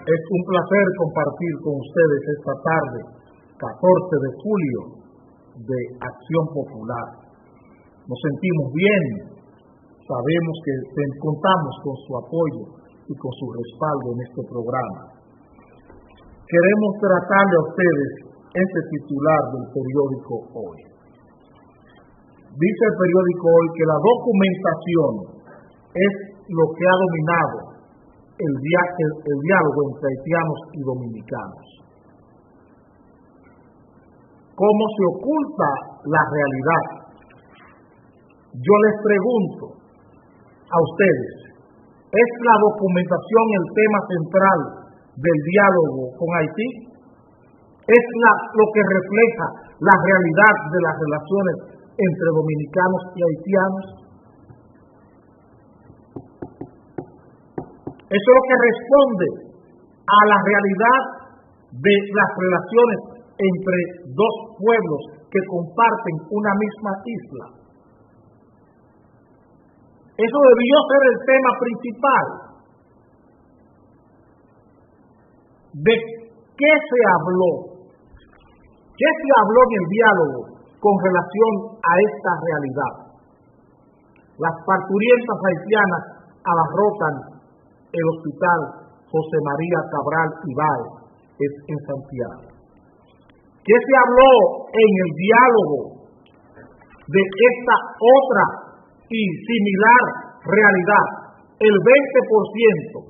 Es un placer compartir con ustedes esta tarde, 14 de julio, de Acción Popular. Nos sentimos bien, sabemos que contamos con su apoyo y con su respaldo en este programa. Queremos tratarle a ustedes este titular del periódico Hoy. Dice el periódico Hoy que la documentación es lo que ha dominado el diálogo entre haitianos y dominicanos. ¿Cómo se oculta la realidad? Yo les pregunto a ustedes, ¿es la documentación el tema central del diálogo con Haití? ¿Es lo que refleja la realidad de las relaciones entre dominicanos y haitianos? Eso es lo que responde a la realidad de las relaciones entre dos pueblos que comparten una misma isla. Eso debió ser el tema principal. ¿De qué se habló? ¿Qué se habló en el diálogo con relación a esta realidad? Las parturientas haitianas abarrotan el hospital José María Cabral Ibáez en Santiago. ¿Qué se habló en el diálogo de esta otra y similar realidad? El 20%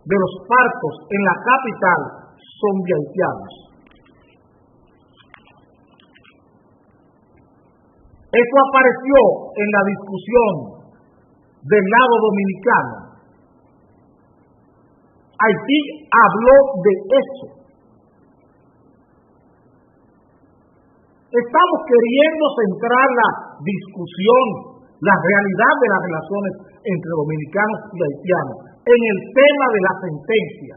de los partos en la capital son de haitianos. Eso apareció en la discusión del lado dominicano. Haití habló de eso. Estamos queriendo centrar la discusión, la realidad de las relaciones entre dominicanos y haitianos, en el tema de la sentencia.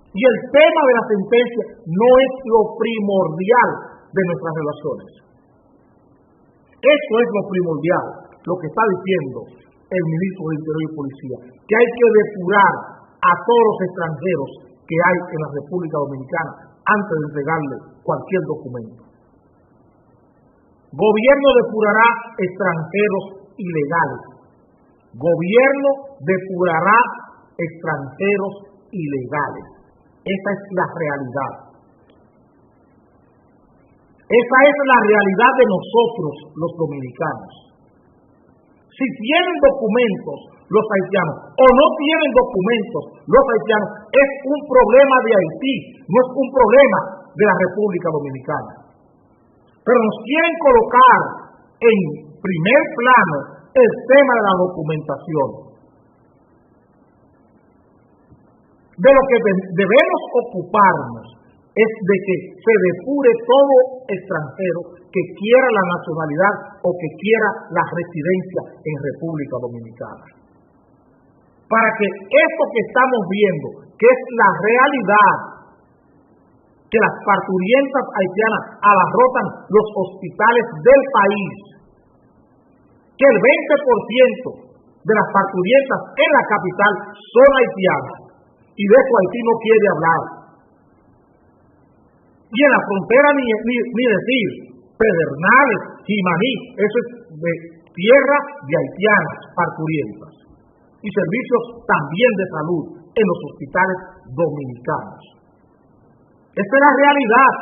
Y el tema de la sentencia no es lo primordial de nuestras relaciones. Eso es lo primordial, lo que está diciendo el ministro de Interior y Policía, que hay que depurar a todos los extranjeros que hay en la República Dominicana antes de entregarle cualquier documento. Gobierno depurará extranjeros ilegales. Gobierno depurará extranjeros ilegales. Esa es la realidad. Esa es la realidad de nosotros, los dominicanos. Si tienen documentos los haitianos o no tienen documentos los haitianos, es un problema de Haití, no es un problema de la República Dominicana. Pero nos quieren colocar en primer plano el tema de la documentación. De lo que debemos ocuparnos es de que se depure todo extranjero que quiera la nacionalidad o que quiera la residencia en República Dominicana. Para que esto que estamos viendo, que es la realidad, que las parturientas haitianas abarrotan los hospitales del país, que el 20% de las parturientas en la capital son haitianas, y de eso Haití no quiere hablar. Y en la frontera ni decir, Pedernales, Jimaní, eso es de tierra de haitianas parturientas. Y servicios también de salud en los hospitales dominicanos. Esta es la realidad.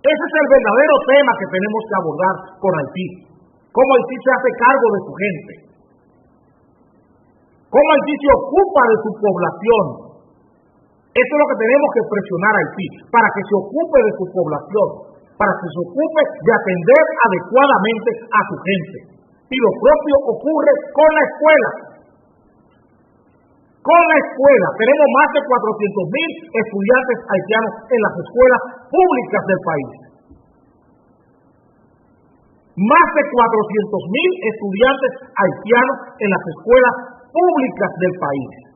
Ese es el verdadero tema que tenemos que abordar con Haití. Cómo Haití se hace cargo de su gente. Cómo Haití se ocupa de su población. Eso es lo que tenemos que presionar a Haití, para que se ocupe de su población, para que se ocupe de atender adecuadamente a su gente. Y lo propio ocurre con la escuela. Con la escuela, tenemos más de 400,000 estudiantes haitianos en las escuelas públicas del país. Más de 400,000 estudiantes haitianos en las escuelas públicas del país.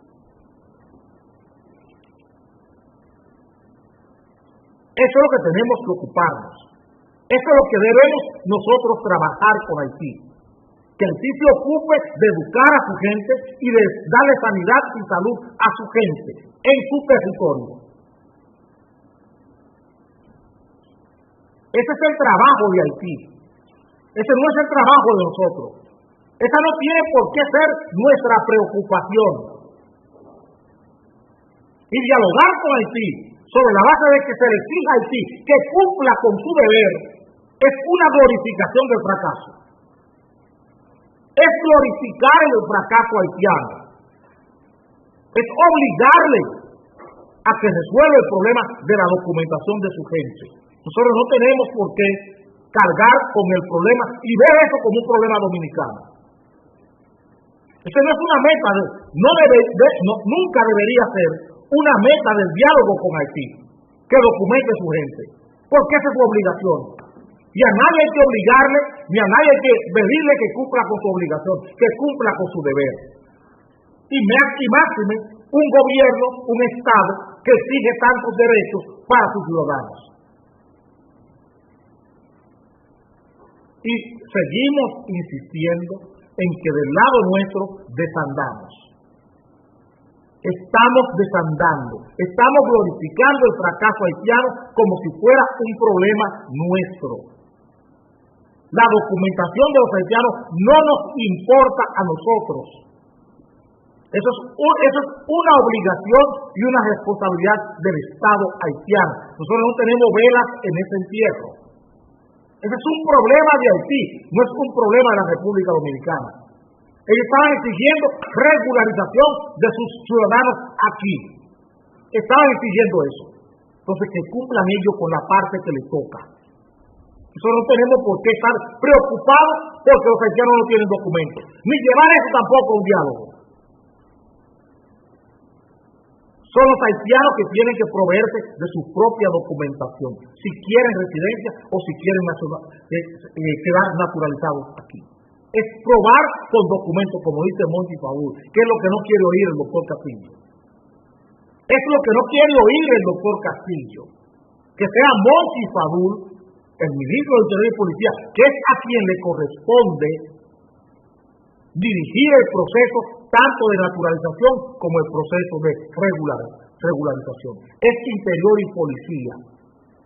Eso es lo que tenemos que ocuparnos. Eso es lo que debemos nosotros trabajar con Haití. que Haití se ocupe de educar a su gente y de darle sanidad y salud a su gente en su territorio. Ese es el trabajo de Haití. Ese no es el trabajo de nosotros. Esa no tiene por qué ser nuestra preocupación. Y dialogar con Haití sobre la base de que se le exija a Haití que cumpla con su deber es una glorificación del fracaso. Es glorificar el fracaso haitiano. Es obligarle a que resuelva el problema de la documentación de su gente. Nosotros no tenemos por qué cargar con el problema y ver eso como un problema dominicano. Esa no es una meta, nunca debería ser una meta del diálogo con Haití, que documente su gente, porque esa es su obligación. Y a nadie hay que obligarle, ni a nadie hay que pedirle que cumpla con su obligación, que cumpla con su deber. Y máxime un gobierno, un Estado, que exige tantos derechos para sus ciudadanos. Y seguimos insistiendo en que del lado nuestro desandamos. Estamos desandando, estamos glorificando el fracaso haitiano como si fuera un problema nuestro. La documentación de los haitianos no nos importa a nosotros. Eso es una obligación y una responsabilidad del Estado haitiano. Nosotros no tenemos velas en ese entierro. Ese es un problema de Haití, no es un problema de la República Dominicana. Ellos estaban exigiendo regularización de sus ciudadanos aquí. Estaban exigiendo eso. Entonces, que cumplan ellos con la parte que les toca. Nosotros no tenemos por qué estar preocupados porque los haitianos no tienen documentos. Ni llevar eso tampoco a un diálogo. Son los haitianos que tienen que proveerse de su propia documentación, si quieren residencia o si quieren quedar naturalizados aquí. Es probar con documentos, como dice Monty Fabul, que es lo que no quiere oír el doctor Castillo. Es lo que no quiere oír el doctor Castillo. Que sea Monty Fabul, el ministro del Interior y Policía, que es a quien le corresponde dirigir el proceso tanto de naturalización como el proceso de regularización. Es Interior y Policía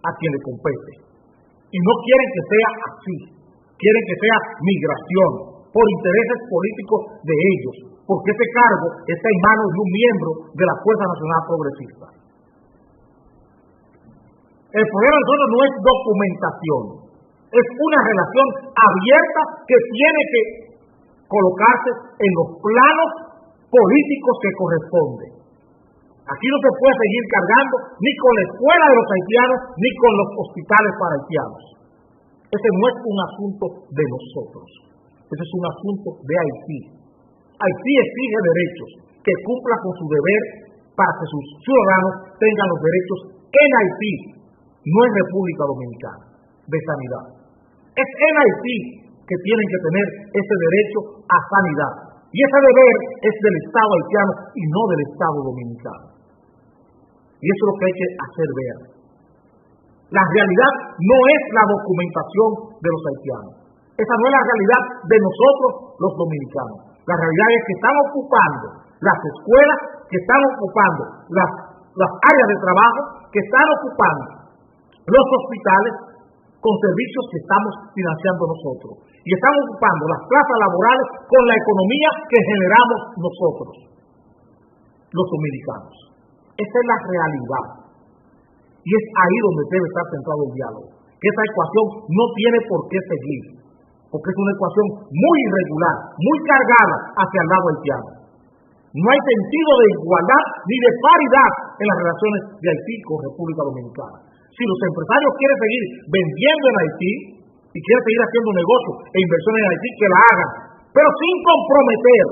a quien le compete. Y no quieren que sea así. Quieren que sea migración, por intereses políticos de ellos, porque ese cargo está en manos de un miembro de la Fuerza Nacional Progresista. El problema de nosotros no es documentación, es una relación abierta que tiene que colocarse en los planos políticos que corresponden. Aquí no se puede seguir cargando ni con la escuela de los haitianos, ni con los hospitales para haitianos. Ese no es un asunto de nosotros, ese es un asunto de Haití. Haití exige derechos, que cumpla con su deber para que sus ciudadanos tengan los derechos en Haití, no en República Dominicana, de sanidad. Es en Haití que tienen que tener ese derecho a sanidad. Y ese deber es del Estado haitiano y no del Estado dominicano. Y eso es lo que hay que hacer ver. La realidad no es la documentación de los haitianos. Esa no es la realidad de nosotros los dominicanos. La realidad es que están ocupando las escuelas, que están ocupando las áreas de trabajo, que están ocupando los hospitales con servicios que estamos financiando nosotros. Y están ocupando las plazas laborales con la economía que generamos nosotros, los dominicanos. Esa es la realidad. Y es ahí donde debe estar centrado el diálogo. Que esa ecuación no tiene por qué seguir, porque es una ecuación muy irregular, muy cargada hacia el lado haitiano. No hay sentido de igualdad ni de paridad en las relaciones de Haití con República Dominicana. Si los empresarios quieren seguir vendiendo en Haití y quieren seguir haciendo negocios e inversiones en Haití, que la hagan, pero sin comprometer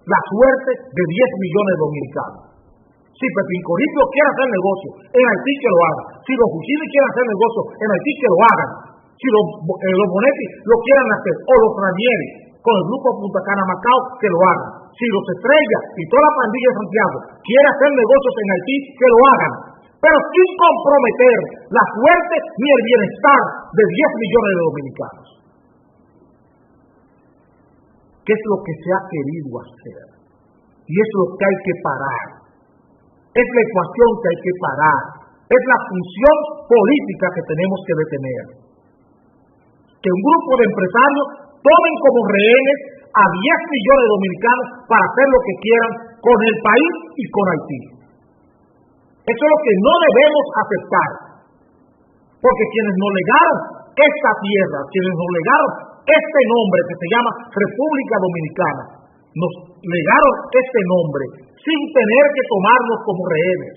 la suerte de 10 millones de dominicanos. Si Pepín Corripio quiere hacer negocio en Haití, que lo haga. Si los Fusiles quieren hacer negocio en Haití, que lo hagan. Si los Bonetti lo quieran hacer, o los Ranieri con el grupo Punta Cana Macao, que lo hagan. Si los Estrellas y toda la pandilla de Santiago quiere hacer negocios en Haití, que lo hagan. Pero sin comprometer la suerte ni el bienestar de 10 millones de dominicanos. qué es lo que se ha querido hacer. Y es lo que hay que parar. Es la ecuación que hay que parar. Es la función política que tenemos que detener. Que un grupo de empresarios tomen como rehenes a 10 millones de dominicanos para hacer lo que quieran con el país y con Haití. Eso es lo que no debemos aceptar. Porque quienes nos legaron esta tierra, quienes nos legaron este nombre que se llama República Dominicana, nos legaron este nombre sin tener que tomarnos como rehenes.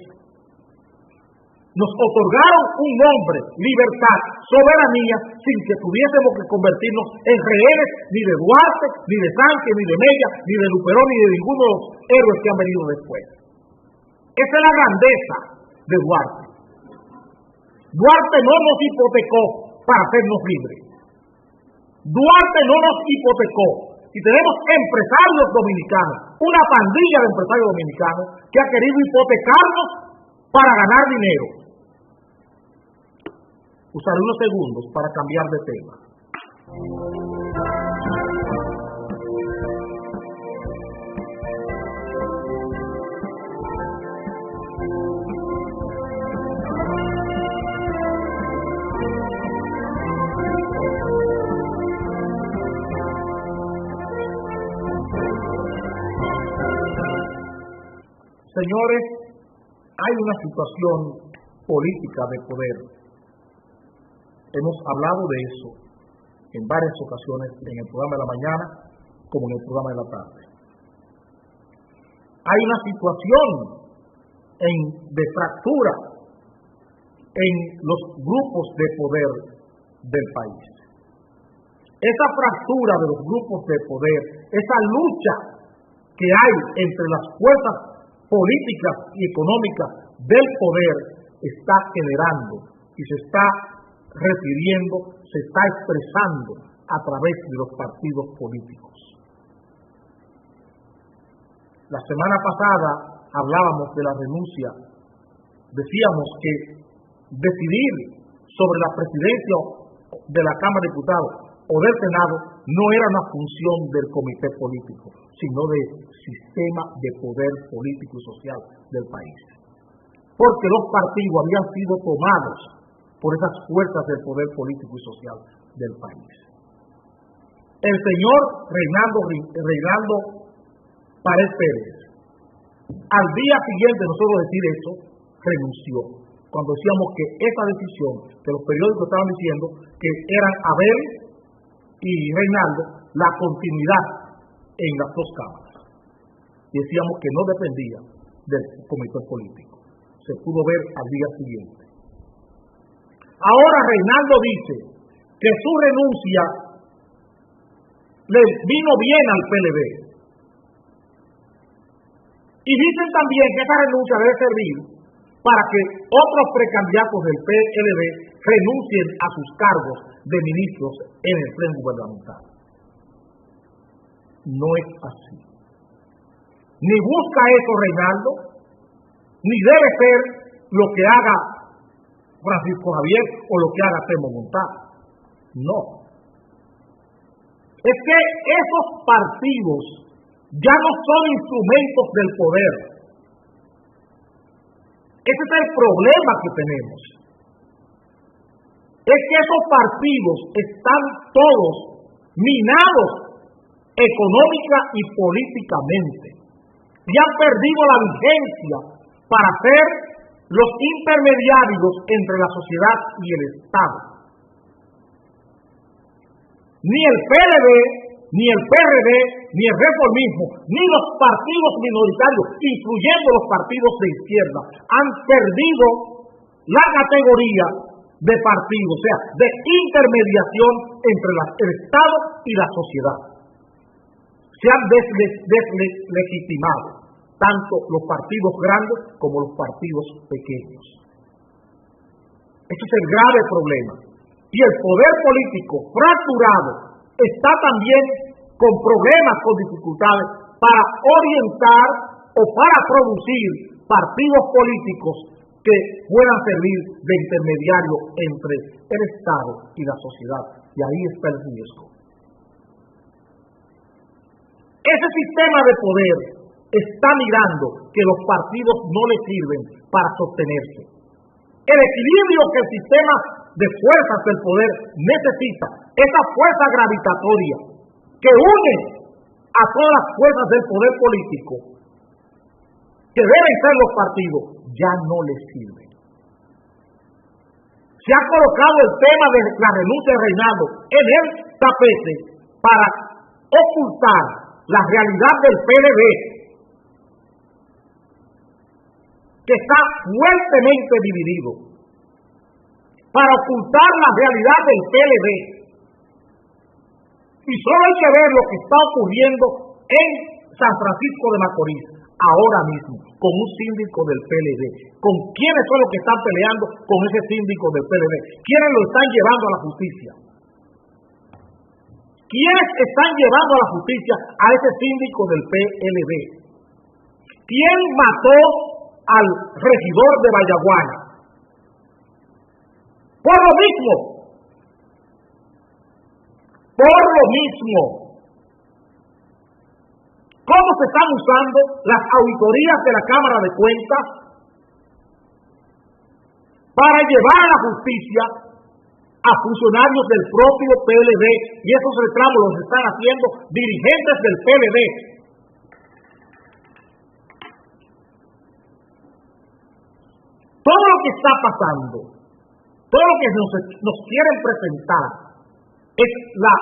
Nos otorgaron un nombre, libertad, soberanía, sin que tuviésemos que convertirnos en rehenes ni de Duarte, ni de Sánchez, ni de Mella, ni de Luperón, ni de ninguno de los héroes que han venido después. Esa es la grandeza de Duarte. Duarte no nos hipotecó para hacernos libres. Duarte no nos hipotecó. Y tenemos empresarios dominicanos, una pandilla de empresarios dominicanos que ha querido hipotecarnos para ganar dinero. Usaré unos segundos para cambiar de tema. Señores, hay una situación política de poder. Hemos hablado de eso en varias ocasiones, en el programa de la mañana como en el programa de la tarde. Hay una situación de fractura en los grupos de poder del país. Esa fractura de los grupos de poder, esa lucha que hay entre las fuerzas políticas y económicas del poder está generando y se está refiriendo, se está expresando a través de los partidos políticos. La semana pasada hablábamos de la renuncia, decíamos que decidir sobre la presidencia de la Cámara de Diputados o del Senado no era una función del comité político, sino del sistema de poder político y social del país. Porque los partidos habían sido tomados por esas fuerzas del poder político y social del país. El señor Reinaldo Pared Pérez, al día siguiente de nosotros decir eso, renunció. Cuando decíamos que esa decisión, que los periódicos estaban diciendo que eran Abel y Reinaldo la continuidad en las dos cámaras. Y decíamos que no dependía del comité político. Se pudo ver al día siguiente. Ahora Reinaldo dice que su renuncia le vino bien al PLD. Y dicen también que esa renuncia debe servir para que otros precandidatos del PLD renuncien a sus cargos de ministros en el pleno gubernamental. No es así. Ni busca eso Reinaldo, ni debe ser lo que haga Francisco Javier o lo que haga Temo Montano. No. Es que esos partidos ya no son instrumentos del poder. Ese es el problema que tenemos. Es que esos partidos están todos minados económica y políticamente y han perdido la vigencia para ser los intermediarios entre la sociedad y el Estado. Ni el PLD, ni el PRD, ni el reformismo, ni los partidos minoritarios, incluyendo los partidos de izquierda, han perdido la categoría de partido, o sea, de intermediación entre el Estado y la sociedad. Se han deslegitimado tanto los partidos grandes como los partidos pequeños. Este es el grave problema. Y el poder político fracturado está también con problemas, con dificultades para orientar o para producir partidos políticos que puedan servir de intermediario entre el Estado y la sociedad. Y ahí está el riesgo. Ese sistema de poder está mirando que los partidos no le sirven para sostenerse. El equilibrio que el sistema de fuerzas del poder necesita, esa fuerza gravitatoria que une a todas las fuerzas del poder político, que deben ser los partidos, ya no les sirve. Se ha colocado el tema de la renuncia de Reinaldo en el tapete para ocultar la realidad del PLD, que está fuertemente dividido, para ocultar la realidad del PLD. Y solo hay que ver lo que está ocurriendo en San Francisco de Macorís ahora mismo, con un síndico del PLD. ¿Con quiénes son los que están peleando con ese síndico del PLD? ¿Quiénes lo están llevando a la justicia? ¿Quiénes están llevando a la justicia a ese síndico del PLD? ¿Quién mató al regidor de Vallaguana? Por lo mismo. ¿Cómo se están usando las auditorías de la Cámara de Cuentas para llevar a la justicia a funcionarios del propio PLD? Y esos reclamos los están haciendo dirigentes del PLD. Todo lo que está pasando, todo lo que nos quieren presentar es la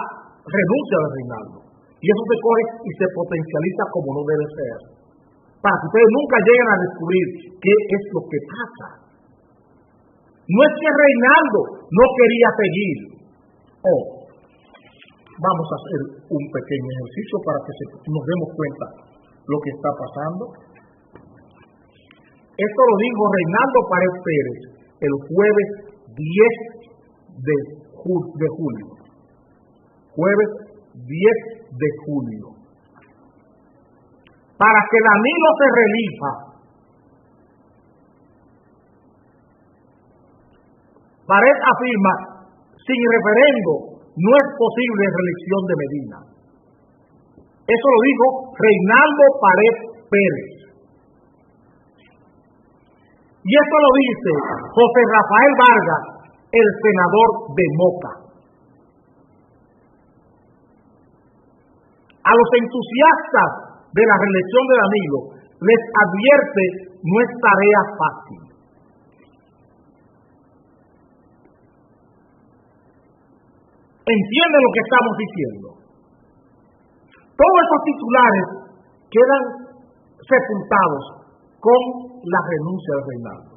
renuncia de Reinaldo. Y eso se coge y se potencializa como no debe ser, para que ustedes nunca lleguen a descubrir qué es lo que pasa. No es que Reinaldo no quería seguir. Vamos a hacer un pequeño ejercicio para que nos demos cuenta lo que está pasando. Esto lo dijo Reinaldo Pared Pérez el jueves 10 de julio. Jueves 10 de julio. Para que Danilo se reelija, Pared afirma, sin referendo no es posible reelección de Medina. Eso lo dijo Reinaldo Pared Pérez. Y esto lo dice José Rafael Vargas, el senador de Moca. A los entusiastas de la reelección de Danilo les advierte, no es tarea fácil. ¿Entienden lo que estamos diciendo? Todos esos titulares quedan sepultados con la renuncia de Reinaldo,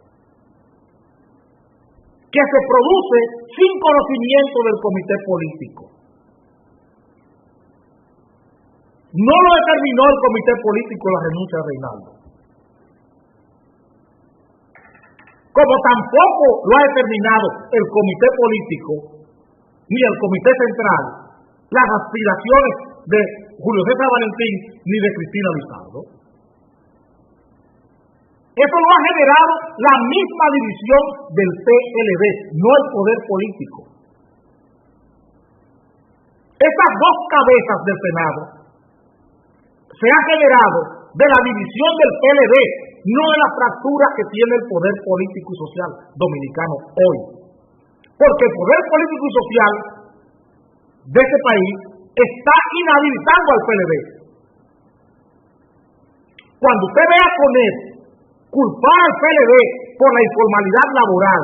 que se produce sin conocimiento del comité político. No lo determinó el comité político la renuncia de Reinaldo, como tampoco lo ha determinado el comité político ni el comité central las aspiraciones de Julio César Valentín ni de Cristina Lizardo. Eso lo ha generado la misma división del PLD, no el poder político. Estas dos cabezas del Senado se han generado de la división del PLD, no de la fractura que tiene el poder político y social dominicano hoy. Porque el poder político y social de este país está inhabilitando al PLD. Cuando usted vea con él culpar al PLD por la informalidad laboral,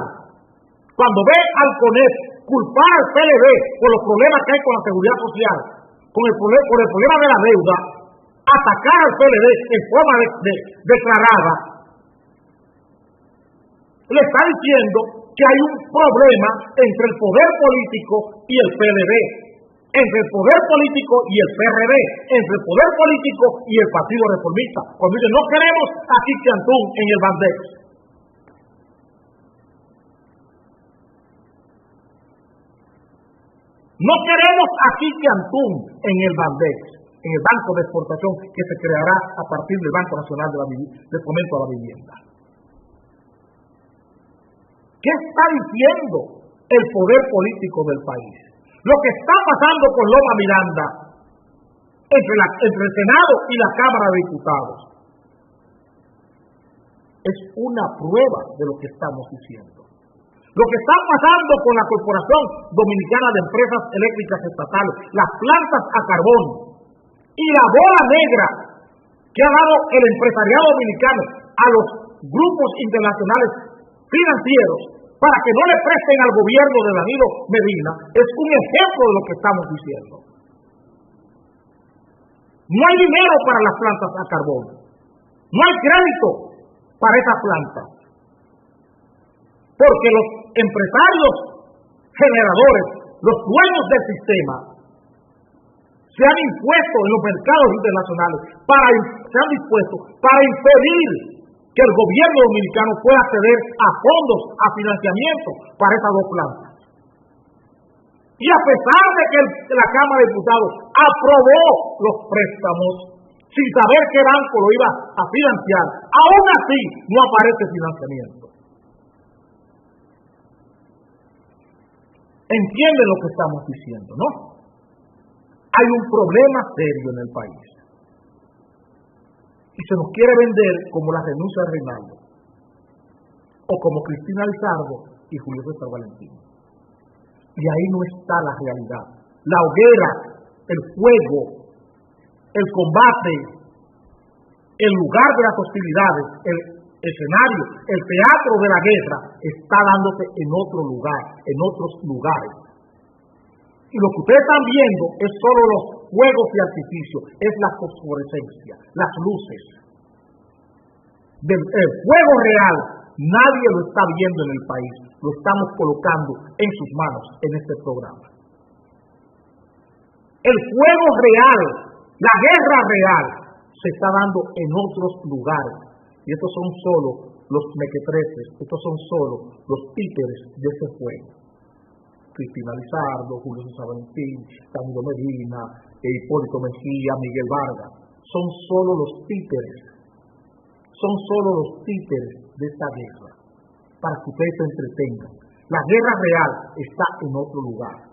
cuando ve al CONEP culpar al PLD por los problemas que hay con la seguridad social, por el problema de la deuda, atacar al PLD en forma declarada, le está diciendo que hay un problema entre el poder político y el PLD, entre el poder político y el PRD, entre el poder político y el Partido Reformista. Cuando dicen, no queremos a Quique Antún en el Bandex. No queremos a Quique Antún en el Bandex, en el Banco de Exportación que se creará a partir del Banco Nacional de Fomento a la Vivienda. ¿Qué está diciendo el poder político del país? Lo que está pasando con Loma Miranda entre el Senado y la Cámara de Diputados. Es una prueba de lo que estamos diciendo. Lo que está pasando con la Corporación Dominicana de Empresas Eléctricas Estatales, las plantas a carbón y la bola negra que ha dado el empresariado dominicano a los grupos internacionales financieros para que no le presten al gobierno de Danilo Medina, es un ejemplo de lo que estamos diciendo. No hay dinero para las plantas a carbón, no hay crédito para esas plantas, porque los empresarios generadores, los dueños del sistema, se han impuesto en los mercados internacionales, se han dispuesto para impedir que el gobierno dominicano pueda acceder a fondos, a financiamiento para esas dos plantas. Y a pesar de que la Cámara de Diputados aprobó los préstamos sin saber qué banco lo iba a financiar, aún así no aparece financiamiento. ¿Entienden lo que estamos diciendo, no? Hay un problema serio en el país. Y se nos quiere vender como la renuncia de Reinaldo, o como Cristina Lizardo y Julio César Valentín. Y ahí no está la realidad. La hoguera, el fuego, el combate, el lugar de las hostilidades, el escenario, el teatro de la guerra está dándose en otro lugar, en otros lugares. Y lo que ustedes están viendo es solo los fuegos de artificio, es la fosforescencia, las luces. El fuego real, nadie lo está viendo en el país, lo estamos colocando en sus manos en este programa. El fuego real, la guerra real, se está dando en otros lugares. Y estos son solo los mequetrefes, estos son solo los títeres de ese fuego. Cristina Lizardo, Julio César Valentín, Danilo Medina, Hipólito Mejía, Miguel Vargas, son solo los títeres de esta guerra, para que ustedes se entretengan. La guerra real está en otro lugar.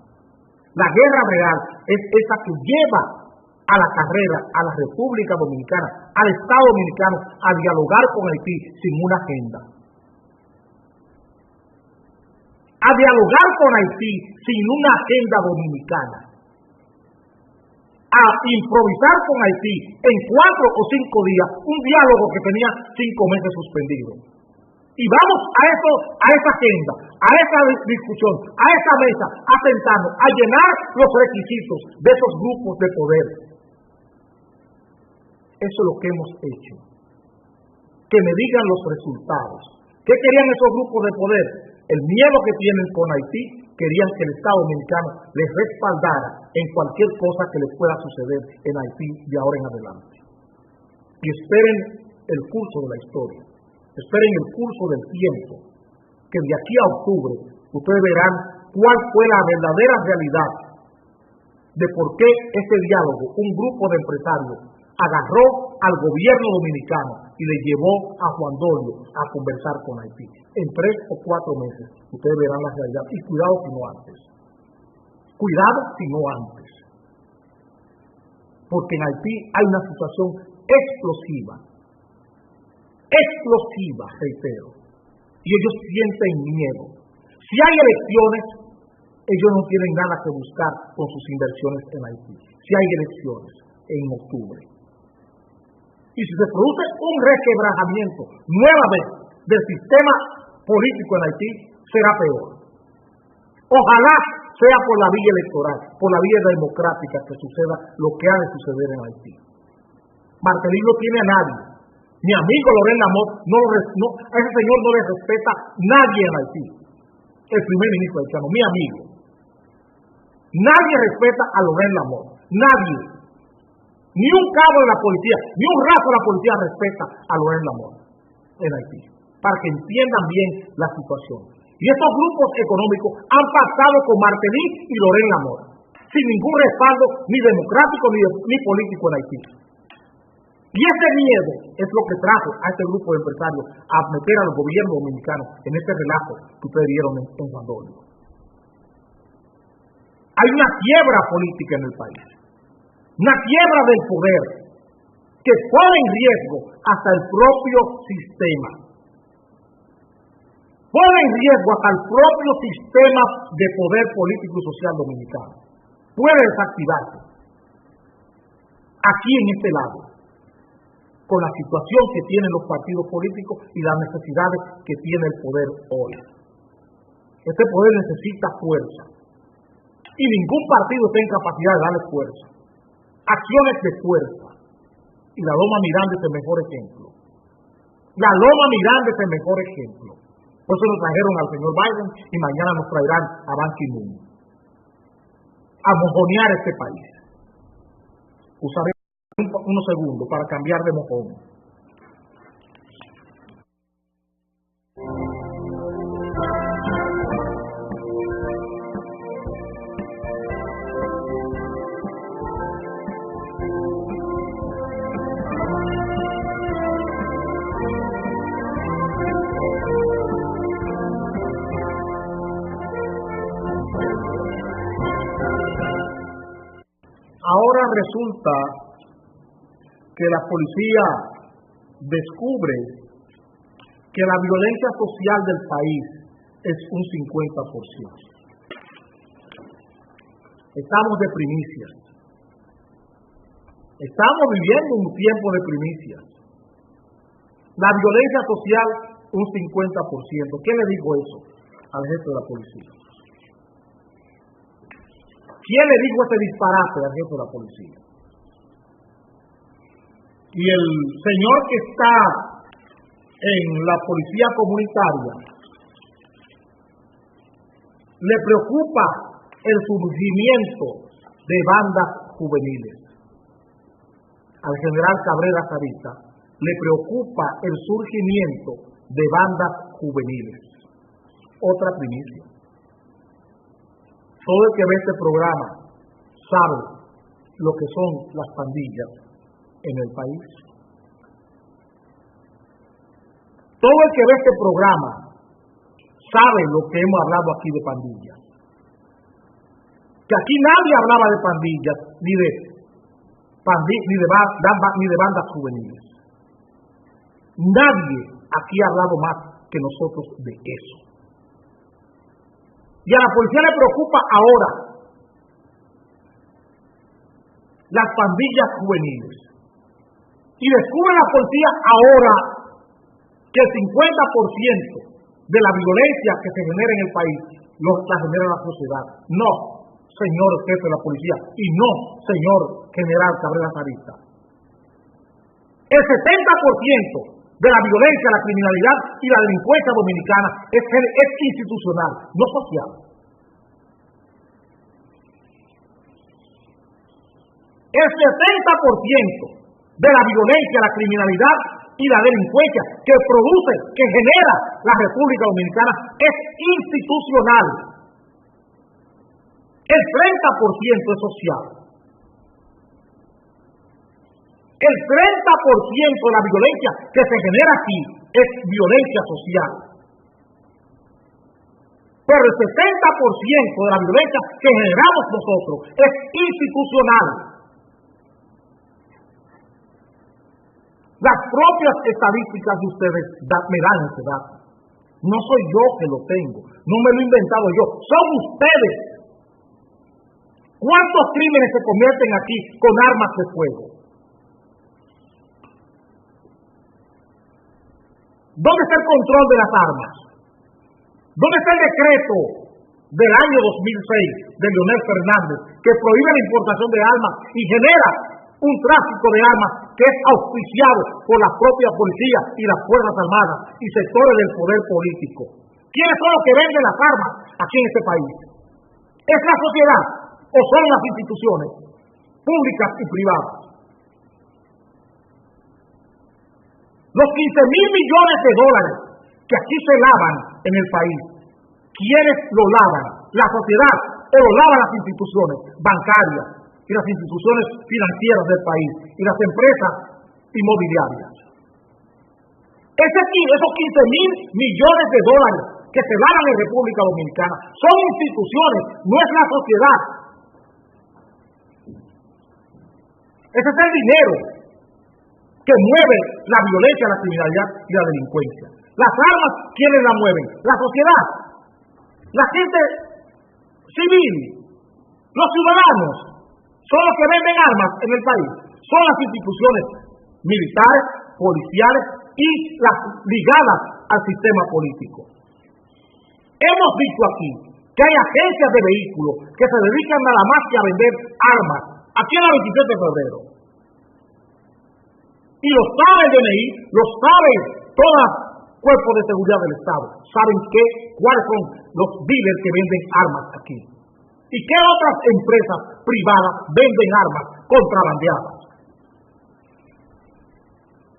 La guerra real es esa que lleva a la carrera a la República Dominicana, al Estado Dominicano, a dialogar con Haití sin una agenda. A dialogar con Haití sin una agenda dominicana. A improvisar con Haití en 4 o 5 días un diálogo que tenía 5 meses suspendido. Y vamos a esa agenda, a esa discusión, a esa mesa, a sentarnos, a llenar los requisitos de esos grupos de poder. Eso es lo que hemos hecho. Que me digan los resultados. ¿Qué querían esos grupos de poder? El miedo que tienen con Haití, querían que el Estado Dominicano les respaldara en cualquier cosa que les pueda suceder en Haití de ahora en adelante. Y esperen el curso de la historia, esperen el curso del tiempo, que de aquí a octubre ustedes verán cuál fue la verdadera realidad de por qué ese diálogo, un grupo de empresarios, agarró al gobierno dominicano y le llevó a Juan Dolio a conversar con Haití. En 3 o 4 meses ustedes verán la realidad. Y cuidado si no antes. Cuidado si no antes. Porque en Haití hay una situación explosiva. Explosiva, reitero. Y ellos sienten miedo. Si hay elecciones, ellos no tienen nada que buscar con sus inversiones en Haití. Si hay elecciones en octubre. Y si se produce un resquebrajamiento nuevamente del sistema político en Haití, será peor. Ojalá sea por la vía electoral, por la vía democrática que suceda lo que ha de suceder en Haití. Martelly no tiene a nadie. Mi amigo Loren Lamothe, a ese señor no le respeta nadie en Haití. El primer ministro haitiano, mi amigo. Nadie respeta a Loren Lamothe. Nadie. Ni un cabo de la policía, ni un rato de la policía respeta a Loren Lamothe en Haití, para que entiendan bien la situación. Y estos grupos económicos han pactado con Martelly y Loren Lamothe, sin ningún respaldo ni democrático ni político en Haití. Y ese miedo es lo que trajo a este grupo de empresarios a meter al gobierno dominicano en este relajo que ustedes vieron en Juan Dolio. Hay una quiebra política en el país. una quiebra del poder que pone en riesgo hasta el propio sistema. Pone en riesgo hasta el propio sistema de poder político y social dominicano. Puede desactivarse aquí en este lado, con la situación que tienen los partidos políticos y las necesidades que tiene el poder hoy. Este poder necesita fuerza y ningún partido está en capacidad de darle fuerza. Acciones de fuerza, y la Loma Miranda es el mejor ejemplo. La Loma Miranda es el mejor ejemplo. Por eso nos trajeron al señor Biden y mañana nos traerán a Ban Ki-moon a mojonear este país. Usaré unos segundos para cambiar de mojón. Ahora resulta que la policía descubre que la violencia social del país es un 50%. Estamos de primicias. Estamos viviendo un tiempo de primicias. La violencia social, un 50%. ¿Quién le dijo eso al jefe de la policía? ¿Quién le dijo este disparate al jefe de la policía? Y el señor que está en la policía comunitaria le preocupa el surgimiento de bandas juveniles. Al general Cabrera Sarita le preocupa el surgimiento de bandas juveniles. Otra primicia. Todo el que ve este programa sabe lo que son las pandillas en el país. Todo el que ve este programa sabe lo que hemos hablado aquí de pandillas. Que aquí nadie hablaba de pandillas, ni de bandas juveniles. Nadie aquí ha hablado más que nosotros de eso. Y a la policía le preocupa ahora las pandillas juveniles. Y descubre la policía ahora que el 50% de la violencia que se genera en el país la genera la sociedad. No, señor jefe de la policía, y no, señor general Cabrera Sarita. El 70% de la violencia, la criminalidad y la delincuencia dominicana es institucional, no social. El 70% de la violencia, la criminalidad y la delincuencia que produce, que genera la República Dominicana es institucional. El 30% es social. El 30% de la violencia que se genera aquí es violencia social. Pero el 70% de la violencia que generamos nosotros es institucional. Las propias estadísticas de ustedes me dan ese dato. No soy yo que lo tengo, no me lo he inventado yo, son ustedes. ¿Cuántos crímenes se cometen aquí con armas de fuego? ¿Dónde está el control de las armas? ¿Dónde está el decreto del año 2006 de Leonel Fernández que prohíbe la importación de armas y genera un tráfico de armas que es auspiciado por la propia policía y las Fuerzas Armadas y sectores del poder político? ¿Quiénes son los que venden las armas aquí en este país? ¿Es la sociedad o son las instituciones públicas y privadas? Los 15.000 millones de dólares que aquí se lavan en el país, ¿quiénes lo lavan? ¿La sociedad o lo lavan las instituciones bancarias y las instituciones financieras del país y las empresas inmobiliarias? Esos 15.000 millones de dólares que se lavan en República Dominicana son instituciones, no es la sociedad. Ese es el dinero que mueve la violencia, la criminalidad y la delincuencia. Las armas, ¿quiénes las mueven? La sociedad, la gente civil, los ciudadanos, son los que venden armas en el país. Son las instituciones militares, policiales y las ligadas al sistema político. Hemos dicho aquí que hay agencias de vehículos que se dedican nada más que a vender armas, aquí en la 27 de febrero. Y lo sabe el DNI, lo sabe todos los cuerpos de seguridad del Estado. Saben cuáles son los dealers que venden armas aquí. ¿Y qué otras empresas privadas venden armas contrabandeadas?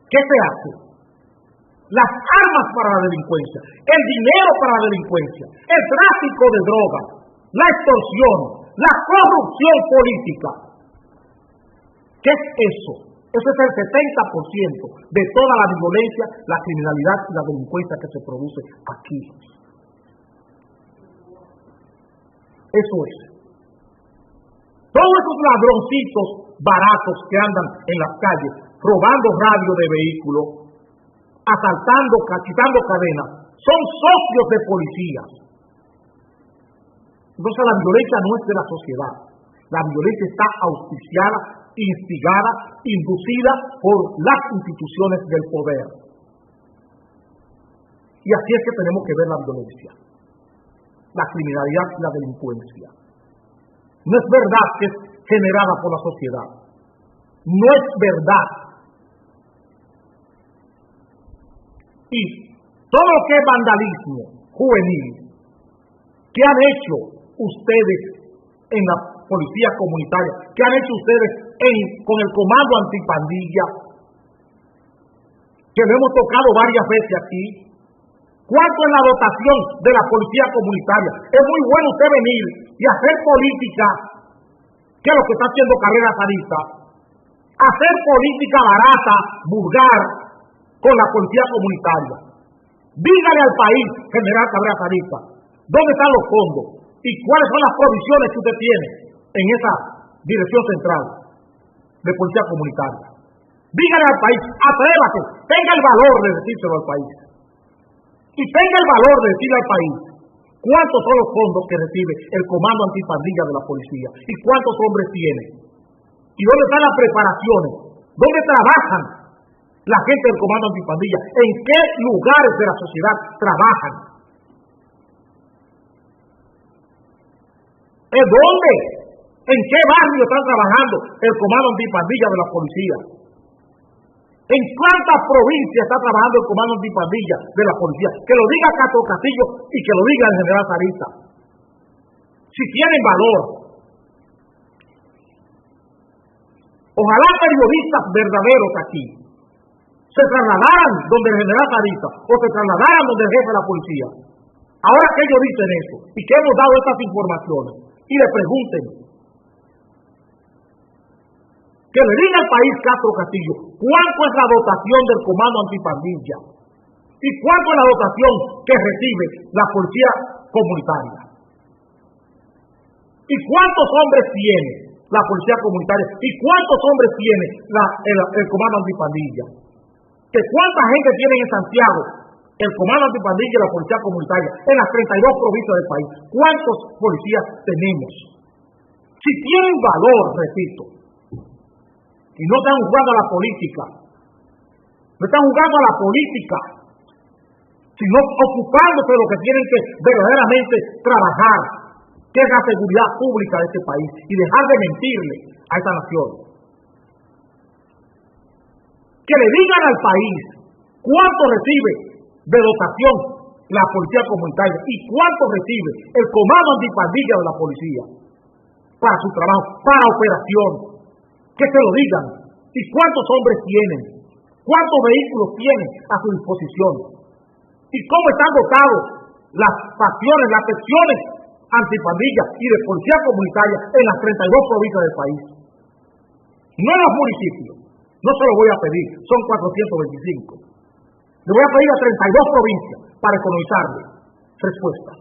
¿Qué se hace? Las armas para la delincuencia, el dinero para la delincuencia, el tráfico de drogas, la extorsión, la corrupción política. ¿Qué es eso? Eso es el 70% de toda la violencia, la criminalidad y la delincuencia que se produce aquí. Eso es. Todos esos ladroncitos baratos que andan en las calles, robando radio de vehículos, asaltando, quitando cadenas, son socios de policías. Entonces la violencia no es de la sociedad. La violencia está auspiciada, instigada, inducida por las instituciones del poder. Y así es que tenemos que ver la violencia, la criminalidad y la delincuencia. No es verdad que es generada por la sociedad. No es verdad. Y todo lo que es vandalismo juvenil, ¿qué han hecho ustedes en la policía comunitaria? ¿Qué han hecho ustedes con el comando antipandilla? Que lo hemos tocado varias veces aquí. ¿Cuánto es la dotación de la policía comunitaria? Es muy bueno usted venir y hacer política, que es lo que está haciendo Cabrera Sarita, hacer política barata, vulgar, con la policía comunitaria. Dígale al país, general Cabrera Sarita, ¿dónde están los fondos? ¿Y cuáles son las provisiones que usted tiene en esa dirección central de policía comunitaria? Dígale al país, atrévase, tenga el valor de decírselo al país. Y tenga el valor de decirle al país cuántos son los fondos que recibe el comando antipandilla de la policía y cuántos hombres tiene. ¿Y dónde están las preparaciones? ¿Dónde trabajan la gente del comando antipandilla? ¿En qué lugares de la sociedad trabajan? ¿En dónde? ¿En qué barrio están trabajando el comando antipandilla de la policía? ¿En cuántas provincias está trabajando el comando antipandilla de la policía? Que lo diga Castro Castillo y que lo diga el general Sarita. Si tienen valor. Ojalá periodistas verdaderos aquí se trasladaran donde el general Sarita o se trasladaran donde el jefe de la policía. Ahora que ellos dicen eso y que hemos dado estas informaciones y le pregunten, que le diga al país Castro Castillo cuánto es la dotación del comando antipandilla y cuánto es la dotación que recibe la policía comunitaria y cuántos hombres tiene la policía comunitaria y cuántos hombres tiene el comando antipandilla, que cuánta gente tiene en Santiago el comando antipandilla y la policía comunitaria en las 32 provincias del país. ¿Cuántos policías tenemos? Si tienen valor, repito, y no están jugando a la política, no están jugando a la política, sino ocupándose de lo que tienen que verdaderamente trabajar, que es la seguridad pública de este país, y dejar de mentirle a esta nación. Que le digan al país cuánto recibe de dotación la policía comunitaria y cuánto recibe el comando antipandilla de la policía para su trabajo, para operación. Que se lo digan. ¿Y cuántos hombres tienen? ¿Cuántos vehículos tienen a su disposición? ¿Y cómo están dotados las facciones, las secciones antipandilla y de policía comunitaria en las 32 provincias del país? No en los municipios. No se lo voy a pedir. Son 425. Le voy a pedir a 32 provincias para economizarle respuestas.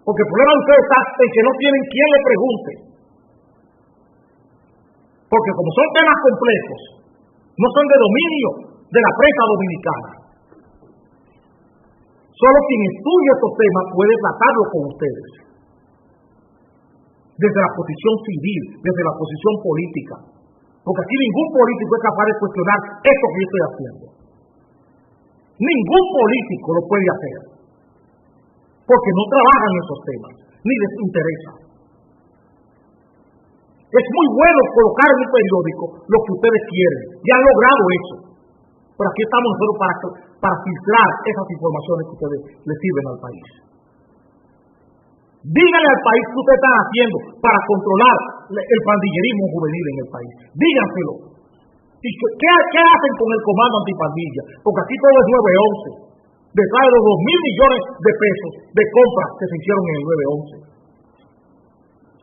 Porque el problema de ustedes está en que no tienen quien le pregunte. Porque como son temas complejos, no son de dominio de la prensa dominicana. Solo quien estudia estos temas puede tratarlo con ustedes. Desde la posición civil, desde la posición política. Porque aquí ningún político es capaz de cuestionar esto que yo estoy haciendo. Ningún político lo puede hacer. Porque no trabajan en esos temas, ni les interesa. Es muy bueno colocar en un periódico lo que ustedes quieren. Y han logrado eso. Pero aquí estamos nosotros para filtrar esas informaciones que ustedes le sirven al país. Díganle al país qué ustedes están haciendo para controlar el pandillerismo juvenil en el país. Díganselo. ¿Y qué hacen con el comando antipandilla? Porque aquí todo es 911. Detrás de los 2.000 millones de pesos de compras que se hicieron en el 911.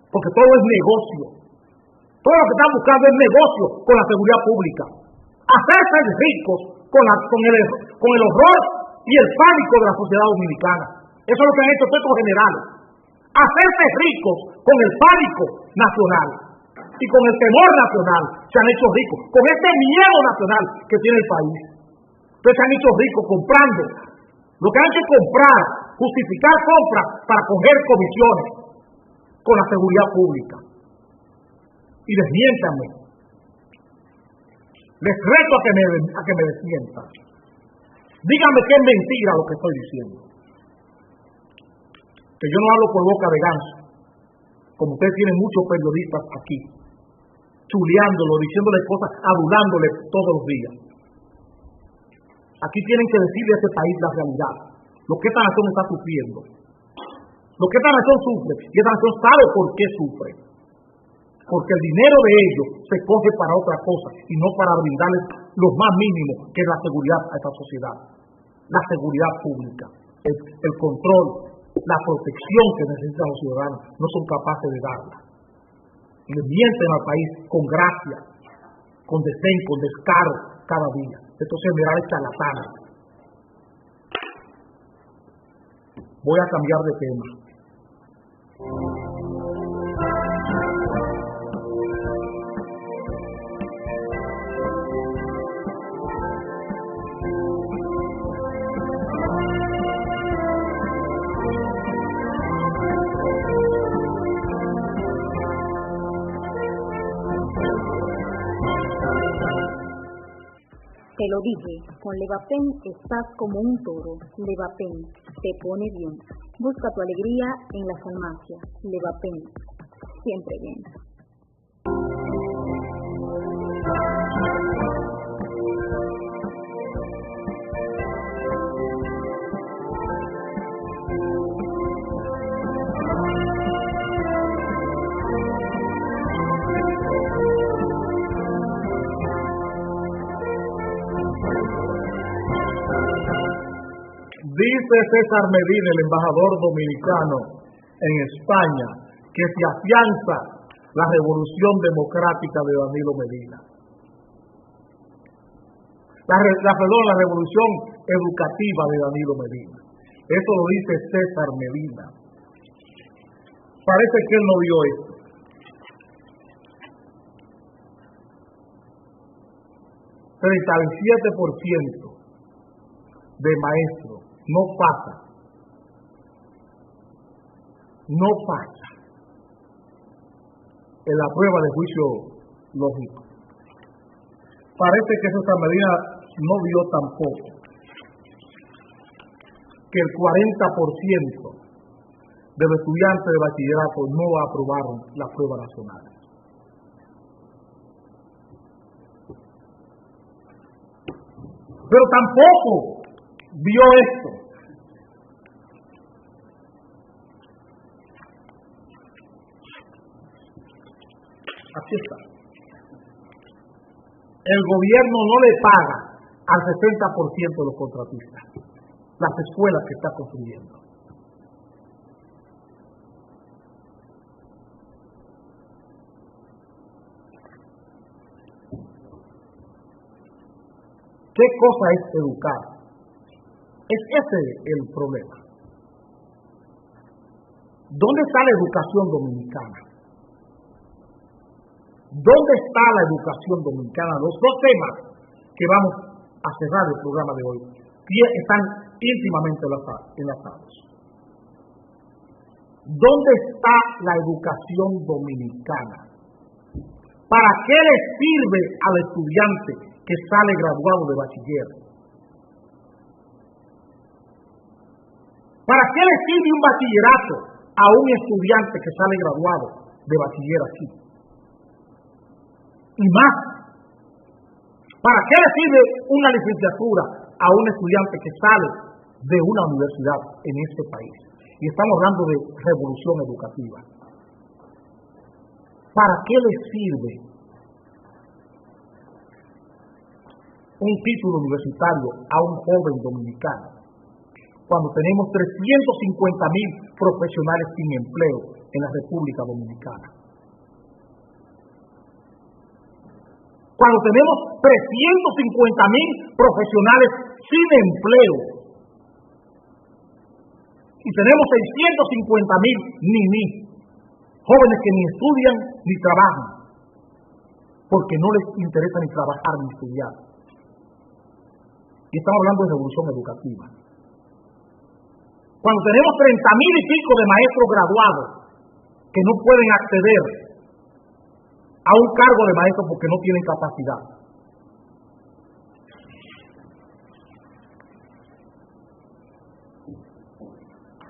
Porque todo es negocio. Todo lo que están buscando es negocio con la seguridad pública. Hacerse ricos con el horror y el pánico de la sociedad dominicana. Eso es lo que han hecho estos generales. Hacerse ricos con el pánico nacional y con el temor nacional. Se han hecho ricos con este miedo nacional que tiene el país. Entonces se han hecho ricos comprando. Lo que han hecho es comprar, justificar compras para coger comisiones con la seguridad pública. Y desmiéntanme. Les reto a que me desmientan. Díganme que es mentira lo que estoy diciendo. Que yo no hablo por boca de ganso, como ustedes tienen muchos periodistas aquí, chuleándolo, diciéndole cosas, adulándole todos los días. Aquí tienen que decirle a este país la realidad, lo que esta nación está sufriendo, lo que esta nación sufre, y esta nación sabe por qué sufre. Porque el dinero de ellos se coge para otra cosa y no para brindarles lo más mínimo que es la seguridad a esta sociedad. La seguridad pública, el control, la protección que necesitan los ciudadanos, no son capaces de darla. Y le mienten al país con gracia, con desdén, con descaro cada día. Estos generales charlatanes. Voy a cambiar de tema. Te lo dije, con Levapen estás como un toro. Levapen te pone bien. Busca tu alegría en la farmacia. Levapen, siempre bien. Dice César Medina, el embajador dominicano en España, que se afianza la revolución democrática de Danilo Medina. La revolución educativa de Danilo Medina. Eso lo dice César Medina. Parece que él no vio esto. 37% de maestros no pasa en la prueba de juicio lógico. Parece que César Medina no vio tampoco que el 40% de los estudiantes de bachillerato no aprobaron la prueba nacional. Pero tampoco vio esto. Aquí está. El gobierno no le paga al 60% de los contratistas las escuelas que está construyendo. ¿Qué cosa es educar? Es ese el problema. ¿Dónde está la educación dominicana? ¿Dónde está la educación dominicana? Los dos temas que vamos a cerrar el programa de hoy están íntimamente enlazados. ¿Dónde está la educación dominicana? ¿Para qué le sirve al estudiante que sale graduado de bachiller? ¿Para qué le sirve un bachillerato a un estudiante que sale graduado de bachiller aquí? Y más, ¿para qué le sirve una licenciatura a un estudiante que sale de una universidad en este país? Y estamos hablando de revolución educativa. ¿Para qué le sirve un título universitario a un joven dominicano cuando tenemos 350,000 profesionales sin empleo en la República Dominicana? Cuando tenemos 350,000 profesionales sin empleo y tenemos 650,000 ninis, jóvenes que ni estudian ni trabajan, porque no les interesa ni trabajar ni estudiar. Y estamos hablando de revolución educativa. Cuando tenemos 30,000 y pico de maestros graduados que no pueden acceder a un cargo de maestro porque no tienen capacidad.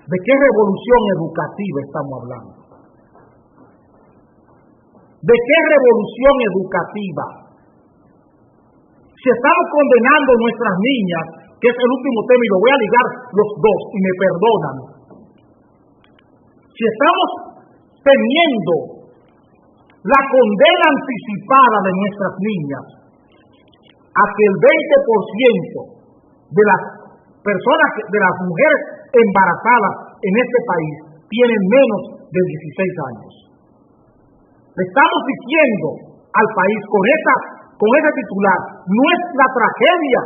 ¿De qué revolución educativa estamos hablando? ¿De qué revolución educativa? Si estamos condenando a nuestras niñas, que es el último tema, y lo voy a ligar los dos, y me perdonan. Si estamos teniendo la condena anticipada de nuestras niñas a que el 20% de las personas, de las mujeres embarazadas en este país tienen menos de 16 años. Le estamos diciendo al país con ese titular nuestra tragedia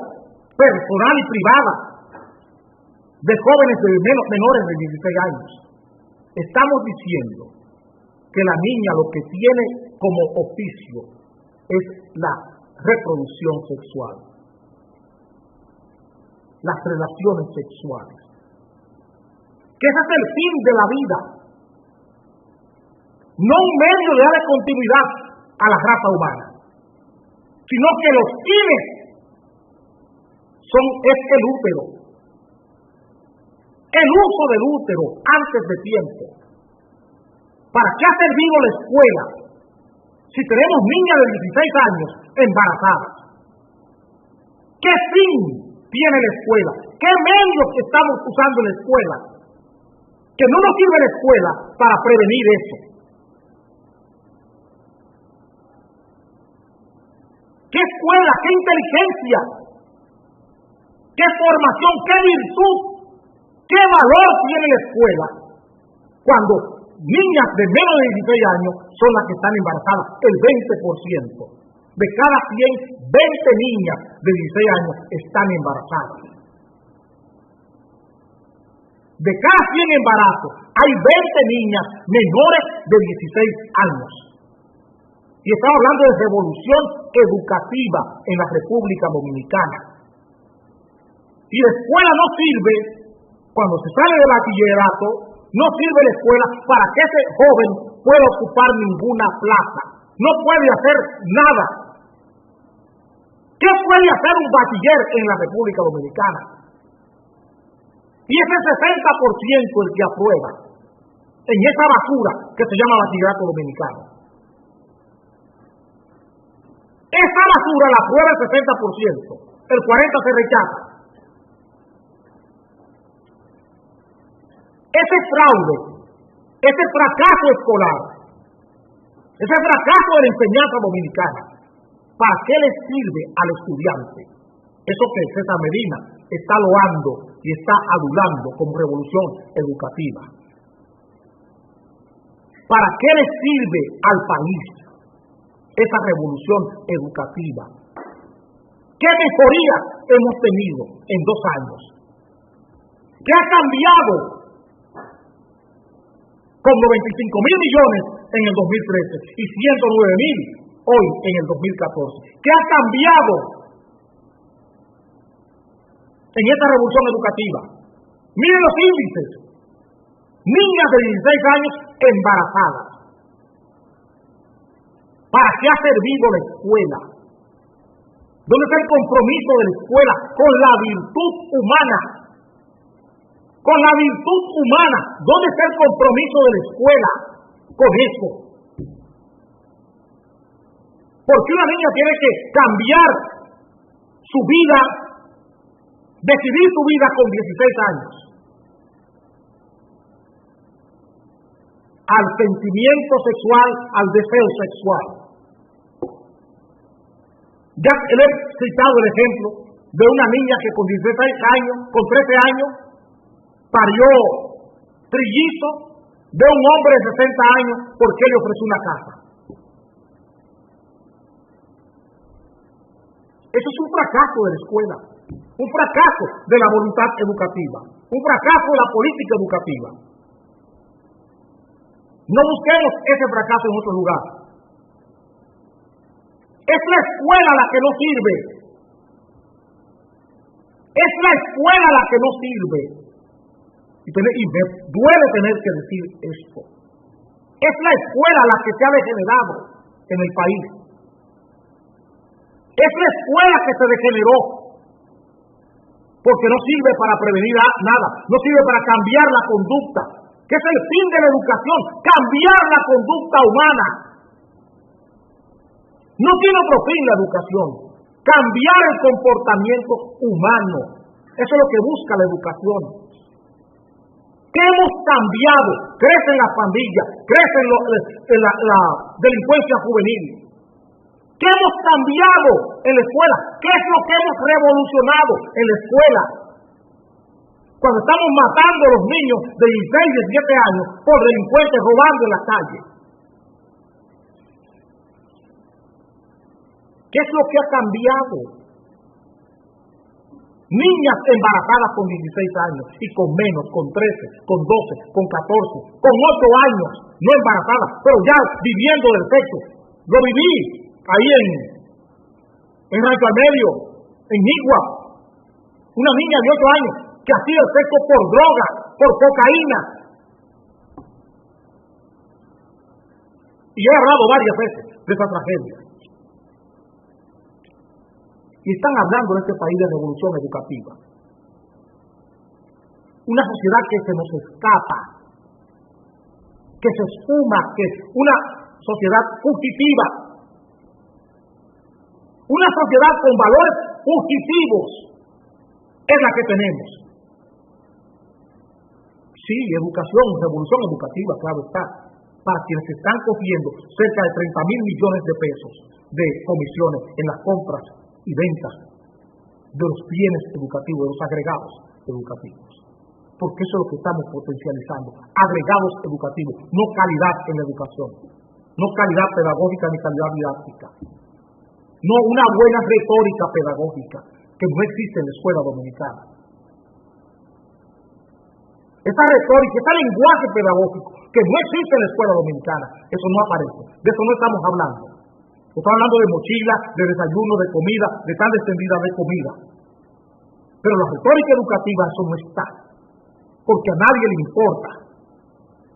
personal y privada de jóvenes de menores de 16 años. Estamos diciendo que la niña lo que tiene como oficio es la reproducción sexual, las relaciones sexuales, que ese es el fin de la vida, no un medio de darle continuidad a la raza humana, sino que los fines es el útero, el uso del útero antes de tiempo. ¿Para qué ha servido la escuela si tenemos niñas de 16 años embarazadas? ¿Qué fin tiene la escuela? ¿Qué medios estamos usando en la escuela? Que no nos sirve la escuela para prevenir eso. ¿Qué escuela? ¿Qué inteligencia? ¿Qué formación? ¿Qué virtud? ¿Qué valor tiene la escuela cuando niñas de menos de 16 años son las que están embarazadas? El 20%. De cada 100, 20 niñas de 16 años están embarazadas. De cada 100 embarazos, hay 20 niñas menores de 16 años. Y estamos hablando de revolución educativa en la República Dominicana. Y la escuela no sirve, cuando se sale del bachillerato, no sirve la escuela para que ese joven pueda ocupar ninguna plaza. No puede hacer nada. ¿Qué puede hacer un bachiller en la República Dominicana? Y ese 60% el que aprueba en esa basura que se llama bachillerato dominicano. Esa basura la aprueba el 60%, el 40% se rechaza. Ese fraude, ese fracaso escolar, ese fracaso de la enseñanza dominicana, ¿para qué le sirve al estudiante? Eso que César Medina está loando y está adulando como revolución educativa. ¿Para qué le sirve al país esa revolución educativa? ¿Qué mejoría hemos tenido en 2 años? ¿Qué ha cambiado con 95,000 millones en el 2013 y 109,000 hoy en el 2014? ¿Qué ha cambiado en esta revolución educativa? Miren los índices. Niñas de 16 años embarazadas. ¿Para qué ha servido la escuela? ¿Dónde está el compromiso de la escuela con la virtud humana? Con la virtud humana. ¿Dónde está el compromiso de la escuela con eso? Porque una niña tiene que cambiar su vida, decidir su vida con 16 años. Al sentimiento sexual, al deseo sexual. Ya le he citado el ejemplo de una niña que con 16 años, con 13 años, parió trillizo de un hombre de 60 años porque le ofreció una casa. Eso es un fracaso de la escuela, un fracaso de la voluntad educativa, un fracaso de la política educativa. No busquemos ese fracaso en otro lugar. Es la escuela la que no sirve. Es la escuela la que no sirve. Y me duele tener que decir esto. Es la escuela la que se ha degenerado en el país. Es la escuela que se degeneró. Porque no sirve para prevenir nada. No sirve para cambiar la conducta. Que es el fin de la educación. Cambiar la conducta humana. No tiene otro fin la educación. Cambiar el comportamiento humano. Eso es lo que busca la educación. ¿Qué hemos cambiado? Crecen las pandillas, crecen la delincuencia juvenil. ¿Qué hemos cambiado en la escuela? ¿Qué es lo que hemos revolucionado en la escuela? Cuando estamos matando a los niños de 16, 17 años por delincuentes robando en las calles. ¿Qué es lo que ha cambiado? Niñas embarazadas con 16 años y con menos, con 13, con 12, con 14, con 8 años, no embarazadas, pero ya viviendo del sexo. Lo viví ahí en Rancho al Medio, en Nigua. Una niña de 8 años que hacía el sexo por droga, por cocaína. Y he hablado varias veces de esa tragedia. Y están hablando en este país de revolución educativa. Una sociedad que se nos escapa, que se esfuma, que es una sociedad fugitiva. Una sociedad con valores fugitivos es la que tenemos. Sí, educación, revolución educativa, claro está, para quienes están cogiendo cerca de 30.000 millones de pesos de comisiones en las compras y ventas de los bienes educativos, de los agregados educativos. Porque eso es lo que estamos potencializando. Agregados educativos, no calidad en la educación. No calidad pedagógica ni calidad didáctica. No una buena retórica pedagógica que no existe en la escuela dominicana. Esa retórica, ese lenguaje pedagógico que no existe en la escuela dominicana, eso no aparece. De eso no estamos hablando. Estamos hablando de mochila, de desayuno, de comida, de tan extendida de comida. Pero la retórica educativa, eso no está. Porque a nadie le importa.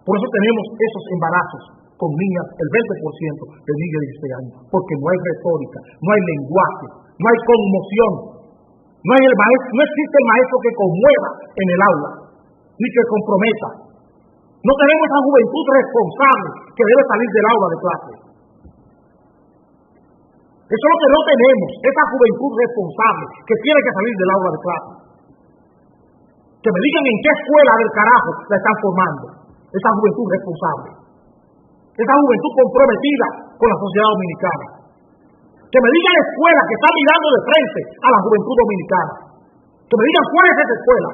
Por eso tenemos esos embarazos con niñas, el 20% de niñas de 16 años. Porque no hay retórica, no hay lenguaje, no hay conmoción. No existe el maestro que conmueva en el aula, ni que comprometa. No tenemos esa juventud responsable que debe salir del aula de clase. Eso es lo que no tenemos, esa juventud responsable que tiene que salir del aula de clase. Que me digan en qué escuela del carajo la están formando, esa juventud responsable. Esa juventud comprometida con la sociedad dominicana. Que me digan la escuela que está mirando de frente a la juventud dominicana. Que me digan cuál es esa escuela.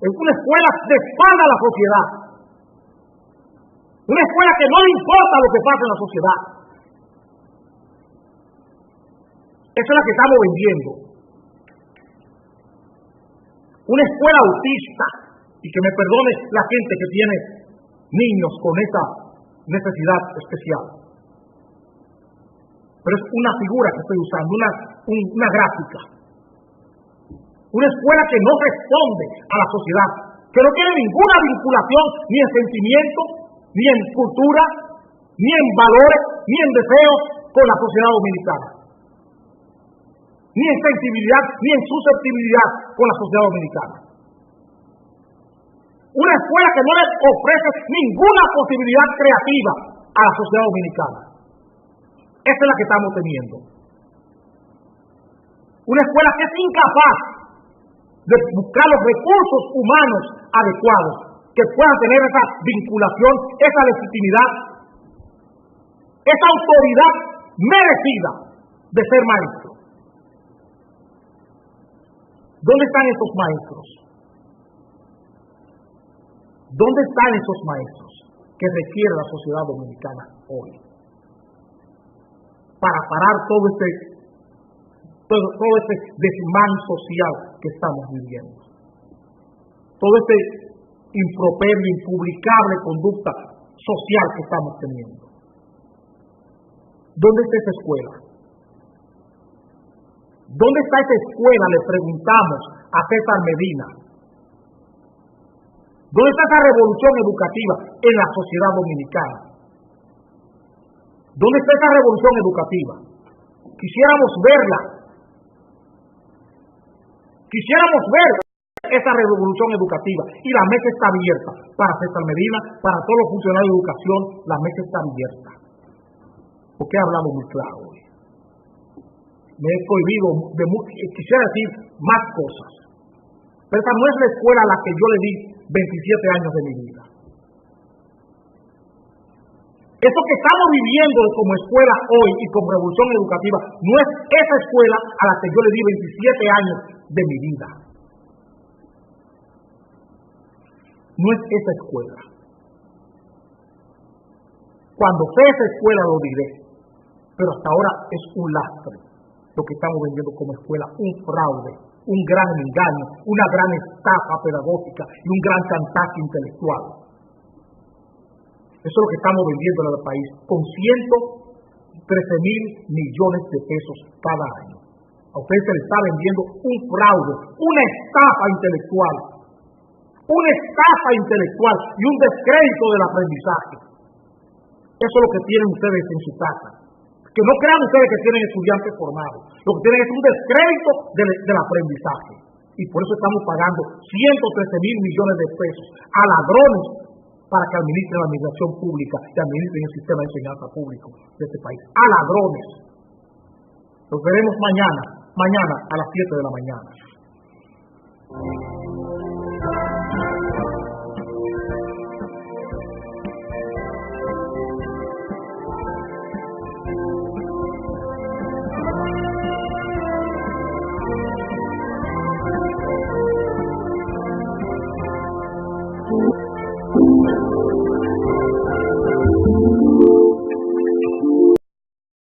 Es una escuela de espalda a la sociedad. Una escuela que no le importa lo que pasa en la sociedad. Esa es la que estamos vendiendo. Una escuela autista, y que me perdone la gente que tiene niños con esa necesidad especial. pero es una figura que estoy usando, una gráfica. Una escuela que no responde a la sociedad, que no tiene ninguna vinculación ni en sentimiento, ni en cultura, ni en valores, ni en deseos con la sociedad dominicana. Ni en sensibilidad, ni en susceptibilidad con la sociedad dominicana. Una escuela que no le ofrece ninguna posibilidad creativa a la sociedad dominicana. Esa es la que estamos teniendo. Una escuela que es incapaz de buscar los recursos humanos adecuados que puedan tener esa vinculación, esa legitimidad, esa autoridad merecida de ser maestro. ¿Dónde están esos maestros? ¿Dónde están esos maestros que requiere la sociedad dominicana hoy para parar todo este desmán social que estamos viviendo? Todo este improperio, impublicable conducta social que estamos teniendo. ¿Dónde está esa escuela? ¿Dónde está esa escuela? Le preguntamos a César Medina. ¿Dónde está esa revolución educativa en la sociedad dominicana? ¿Dónde está esa revolución educativa? Quisiéramos verla. Quisiéramos ver esa revolución educativa. Y la mesa está abierta para César Medina, para todos los funcionarios de educación. La mesa está abierta. Porque he hablado muy claro hoy. Me he prohibido quisiera decir más cosas. Pero esa no es la escuela a la que yo le di 27 años de mi vida. Eso que estamos viviendo como escuela hoy y como revolución educativa no es esa escuela a la que yo le di 27 años de mi vida. No es esa escuela. Cuando sea esa escuela lo diré, pero hasta ahora es un lastre lo que estamos vendiendo como escuela, un fraude, un gran engaño, una gran estafa pedagógica y un gran chantaje intelectual. Eso es lo que estamos vendiendo en el país, con 113.000 millones de pesos cada año. A usted se le está vendiendo un fraude, una estafa intelectual y un descrédito del aprendizaje. Eso es lo que tienen ustedes en su casa. Que no crean ustedes que tienen estudiantes formados. Lo que tienen es un descrédito del aprendizaje. Y por eso estamos pagando 113.000 millones de pesos a ladrones para que administren la administración pública y administren el sistema de enseñanza público de este país. A ladrones. Los veremos mañana a las 7 de la mañana.